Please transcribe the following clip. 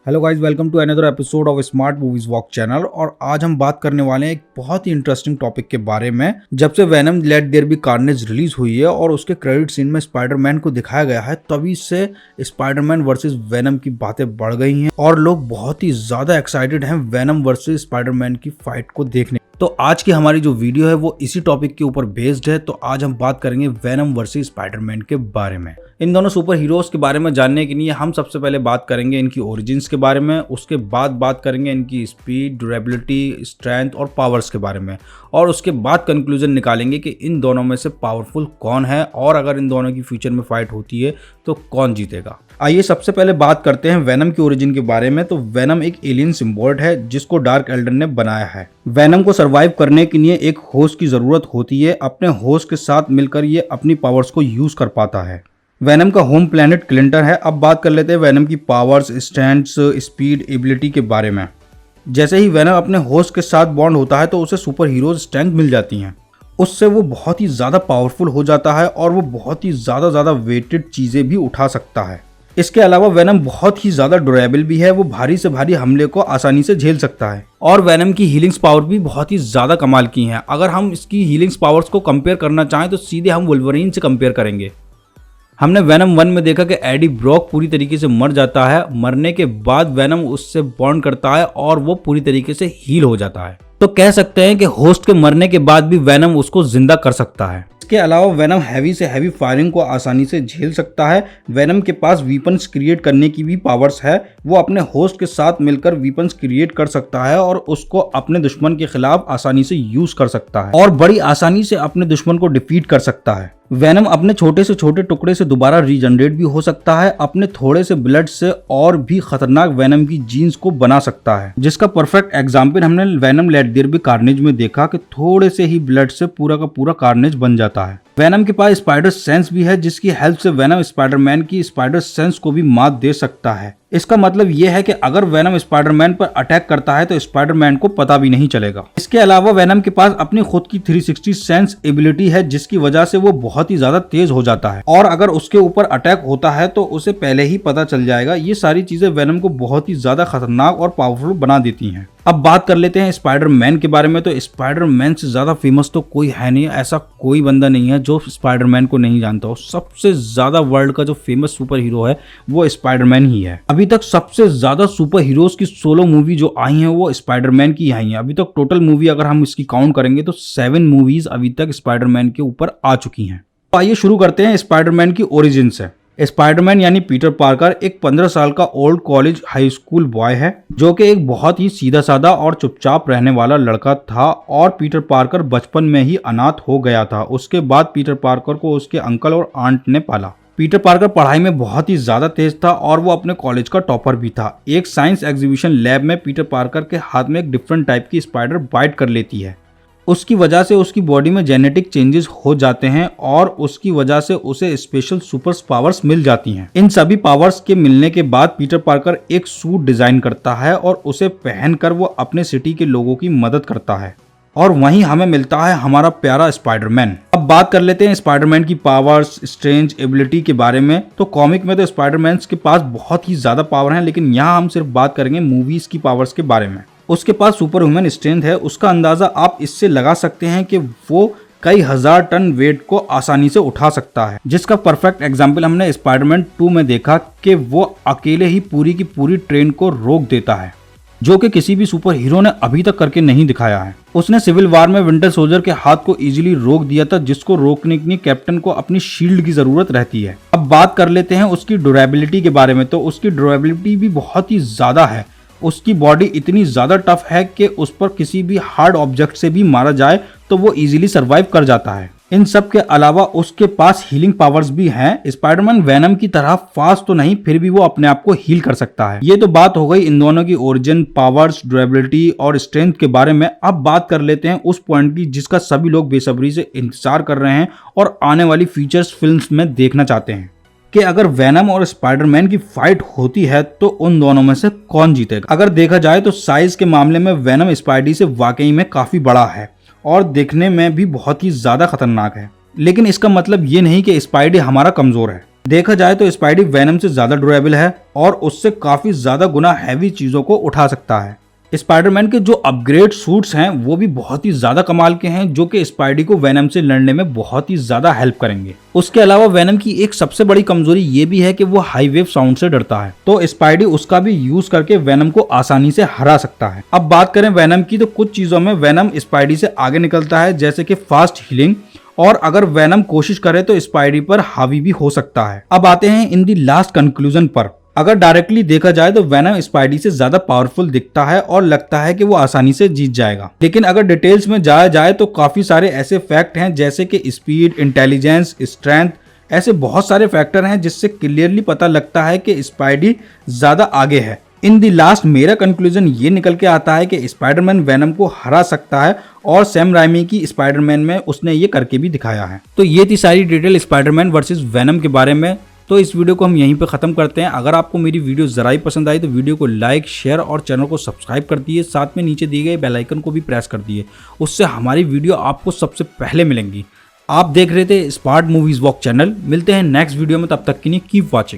Hello guys, welcome to another episode of smart movies walk channel. और आज हम बात करने वाले हैं एक बहुत ही इंटरेस्टिंग टॉपिक के बारे में। जब से Venom let there be Carnage release हुई है और उसके क्रेडिट सीन में स्पाइडरमैन को दिखाया गया है, तभी से स्पाइडरमैन वर्सेस वेनम की बातें बढ़ गई हैं और लोग बहुत ही ज्यादा एक्साइटेड हैं वेनम वर्सेस स्पाइडरमैन की फाइट को देखने। तो आज की हमारी जो वीडियो है वो इसी टॉपिक के ऊपर बेस्ड है। तो आज हम बात करेंगे वेनम वर्सेस स्पाइडरमैन के बारे में। इन दोनों सुपर हीरोज के बारे में जानने के लिए हम सबसे पहले बात करेंगे इनकी ओरिजिन्स के बारे में, उसके बाद बात करेंगे इनकी स्पीड, ड्यूरेबिलिटी, स्ट्रेंथ और पावर्स के बारे में, और उसके बाद कंक्लूजन निकालेंगे कि इन दोनों में से पावरफुल कौन है और अगर इन दोनों की फ्यूचर में फाइट होती है तो कौन जीतेगा। आइए सबसे पहले बात करते हैं वेनम की ओरिजिन के बारे में। तो वेनम एक एलियन सिम्बॉयड है जिसको डार्क एल्डर ने बनाया है। वेनम को सरवाइव करने के लिए एक होस्ट की जरूरत होती है। अपने होस्ट के साथ मिलकर ये अपनी पावर्स को यूज कर पाता है। वेनम का होम प्लेनेट क्लिंटर है। अब बात कर लेते हैं वेनम की पावर्स, स्ट्रेंथ्स, स्पीड, एबिलिटी के बारे में। जैसे ही वेनम अपने होस्ट के साथ बॉन्ड होता है तो उसे सुपर हीरोज स्ट्रेंथ मिल जाती हैं। उससे वो बहुत ही ज़्यादा पावरफुल हो जाता है और वो बहुत ही ज़्यादा वेटेड चीज़ें भी उठा सकता है। इसके अलावा वेनम बहुत ही ज़्यादा ड्यूरेबल भी है। वो भारी से भारी हमले को आसानी से झेल सकता है और वेनम की हीलिंग्स पावर भी बहुत ही ज़्यादा कमाल की हैं। अगर हम इसकी हीलिंग्स पावर्स को कंपेयर करना चाहें तो सीधे हम वुल्वरीन से कंपेयर करेंगे। हमने वेनम 1 में देखा कि एडी ब्रॉक पूरी तरीके से मर जाता है। मरने के बाद वेनम उससे बॉन्ड करता है और वो पूरी तरीके से हील हो जाता है। तो कह सकते हैं कि होस्ट के मरने के बाद भी वेनम उसको जिंदा कर सकता है। इसके अलावा वेनम हैवी से हैवी फायरिंग को आसानी से झेल सकता है। वेनम के पास वीपन्स क्रिएट करने की भी पावर्स है। वो अपने होस्ट के साथ मिलकर वीपन्स क्रिएट कर सकता है और उसको अपने दुश्मन के खिलाफ आसानी से यूज कर सकता है और बड़ी आसानी से अपने दुश्मन को डिफीट कर सकता है। वेनम अपने छोटे से छोटे टुकड़े से दोबारा रीजनरेट भी हो सकता है। अपने थोड़े से ब्लड से और भी खतरनाक वेनम की जीन्स को बना सकता है, जिसका परफेक्ट एग्जाम्पल हमने Venom let there be Carnage में देखा कि थोड़े से ही ब्लड से पूरा का पूरा कार्नेज बन जाता है। वेनम के पास स्पाइडर सेंस भी है, जिसकी हेल्प से वेनम स्पाइडरमैन की स्पाइडर सेंस को भी मात दे सकता है। इसका मतलब यह है कि अगर वेनम स्पाइडरमैन पर अटैक करता है तो स्पाइडरमैन को पता भी नहीं चलेगा। इसके अलावा वेनम के पास अपनी खुद की 360 सेंस एबिलिटी है, जिसकी वजह से वो बहुत ही ज्यादा तेज हो जाता है और अगर उसके ऊपर अटैक होता है तो उसे पहले ही पता चल जाएगा। ये सारी चीजें वेनम को बहुत ही ज्यादा खतरनाक और पावरफुल बना देती हैं। अब बात कर लेते हैं स्पाइडरमैन के बारे में। तो स्पाइडरमैन से ज्यादा फेमस तो कोई है नहीं। ऐसा कोई बंदा नहीं है जो स्पाइडरमैन को नहीं जानता हो। सबसे ज्यादा वर्ल्ड का जो फेमस सुपर हीरो है वो स्पाइडरमैन ही है। अभी तक सबसे ज्यादा सुपर हीरोज की सोलो मूवी जो आई हैं वो स्पाइडरमैन की आई हैं। अभी तक टोटल मूवी अगर हम इसकी काउंट करेंगे तो 7 मूवीज अभी तक स्पाइडरमैन के ऊपर आ चुकी हैं। तो आइए शुरू करते हैं स्पाइडरमैन की ओरिजिन से। स्पाइडरमैन यानी पीटर पार्कर एक 15 साल का old college high school boy है जो कि एक बहुत ही सीधा साधा और चुपचाप रहने वाला लड़का था। और पीटर पार्कर बचपन में ही अनाथ हो गया था। उसके बाद पीटर पार्कर को उसके अंकल और आंट ने पाला। पीटर पार्कर पढ़ाई में बहुत ही ज्यादा तेज था और वो अपने कॉलेज का टॉपर भी था। एक साइंस एग्जीबिशन लैब में पीटर पार्कर के हाथ में एक डिफरेंट टाइप की स्पाइडर बाइट कर लेती है। उसकी वजह से उसकी बॉडी में जेनेटिक चेंजेस हो जाते हैं और उसकी वजह से उसे स्पेशल सुपर पावर्स मिल जाती हैं। इन सभी पावर्स के मिलने के बाद पीटर पार्कर एक सूट डिजाइन करता है और उसे पहनकर वो अपने सिटी के लोगों की मदद करता है और वहीं हमें मिलता है हमारा प्यारा स्पाइडरमैन। अब बात कर लेते हैं स्पाइडरमैन की पावर्स, स्ट्रेंज, एबिलिटी के बारे में। तो कॉमिक में तो स्पाइडरमैन के पास बहुत ही ज्यादा पावर है, लेकिन यहाँ हम सिर्फ बात करेंगे मूवीज की पावर्स के बारे में। उसके पास सुपर ह्यूमन स्ट्रेंथ है। उसका अंदाजा आप इससे लगा सकते हैं कि वो कई हजार टन वेट को आसानी से उठा सकता है, जिसका परफेक्ट एग्जाम्पल हमने स्पाइडरमैन 2 में देखा कि वो अकेले ही पूरी की पूरी ट्रेन को रोक देता है, जो कि किसी भी सुपर हीरो ने अभी तक करके नहीं दिखाया है। उसने सिविल वार में विंटर सोल्जर के हाथ को इजीली रोक दिया था, जिसको रोकने के लिए कैप्टन को अपनी शील्ड की जरूरत रहती है। अब बात कर लेते हैं उसकी ड्यूरेबिलिटी के बारे में। तो उसकी ड्यूरेबिलिटी भी बहुत ही ज्यादा है। उसकी बॉडी इतनी ज्यादा टफ है कि उस पर किसी भी हार्ड ऑब्जेक्ट से भी मारा जाए तो वो इजीली सरवाइव कर जाता है। इन सब के अलावा उसके पास हीलिंग पावर्स भी हैं। स्पाइडरमैन वेनम की तरह फास्ट तो नहीं, फिर भी वो अपने आप को हील कर सकता है। ये तो बात हो गई इन दोनों की ओरिजिन, पावर्स, ड्यूरेबिलिटी और स्ट्रेंथ के बारे में। अब बात कर लेते हैं उस पॉइंट की जिसका सभी लोग बेसब्री से इंतजार कर रहे हैं और आने वाली फीचर्स फिल्म्स में देखना चाहते हैं कि अगर वेनम और स्पाइडरमैन की फाइट होती है तो उन दोनों में से कौन जीतेगा। अगर देखा जाए तो साइज के मामले में वेनम स्पाइडी से वाकई में काफी बड़ा है और देखने में भी बहुत ही ज्यादा खतरनाक है, लेकिन इसका मतलब ये नहीं कि स्पाइडी हमारा कमजोर है। देखा जाए तो स्पाइडी वेनम से ज्यादा ड्यूरेबल है और उससे काफी ज्यादा गुना हैवी चीजों को उठा सकता है। स्पाइडरमैन के जो अपग्रेड सूट्स हैं वो भी बहुत ही ज्यादा कमाल के हैं, जो कि स्पाइडी को वेनम से लड़ने में बहुत ही ज्यादा हेल्प करेंगे। उसके अलावा वेनम की एक सबसे बड़ी कमजोरी ये भी है कि वो हाई वेव साउंड से डरता है, तो स्पाइडी उसका भी यूज करके वेनम को आसानी से हरा सकता है। अब बात करें वेनम की, तो कुछ चीजों में वेनम स्पाइडी से आगे निकलता है, जैसे कि फास्ट हीलिंग, और अगर वेनम कोशिश करे तो स्पाइडी पर हावी भी हो सकता है। अब आते हैं इन दी लास्ट कंक्लूजन पर। अगर डायरेक्टली देखा जाए तो वेनम स्पाइडी से ज्यादा पावरफुल दिखता है और लगता है कि वो आसानी से जीत जाएगा, लेकिन अगर डिटेल्स में जाया जाए तो काफी सारे ऐसे फैक्ट हैं जैसे कि स्पीड, इंटेलिजेंस, स्ट्रेंथ, ऐसे बहुत सारे फैक्टर हैं जिससे क्लियरली पता लगता है कि स्पाइडी ज्यादा आगे है। इन दी लास्ट मेरा कंक्लूजन ये निकल के आता है कि स्पाइडरमैन वेनम को हरा सकता है और सैम राइमी की स्पाइडरमैन में उसने ये करके भी दिखाया है। तो ये थी सारी डिटेल स्पाइडरमैन वर्सेस वेनम के बारे में। तो इस वीडियो को हम यहीं पे खत्म करते हैं। अगर आपको मेरी वीडियो जरा ही पसंद आई तो वीडियो को लाइक, शेयर और चैनल को सब्सक्राइब कर दिए, साथ में नीचे दिए गए बेल आइकन को भी प्रेस कर दिए, उससे हमारी वीडियो आपको सबसे पहले मिलेंगी। आप देख रहे थे स्मार्ट मूवीज वॉक चैनल। मिलते हैं नेक्स्ट वीडियो में, तब तक के लिए कीप वॉचिंग।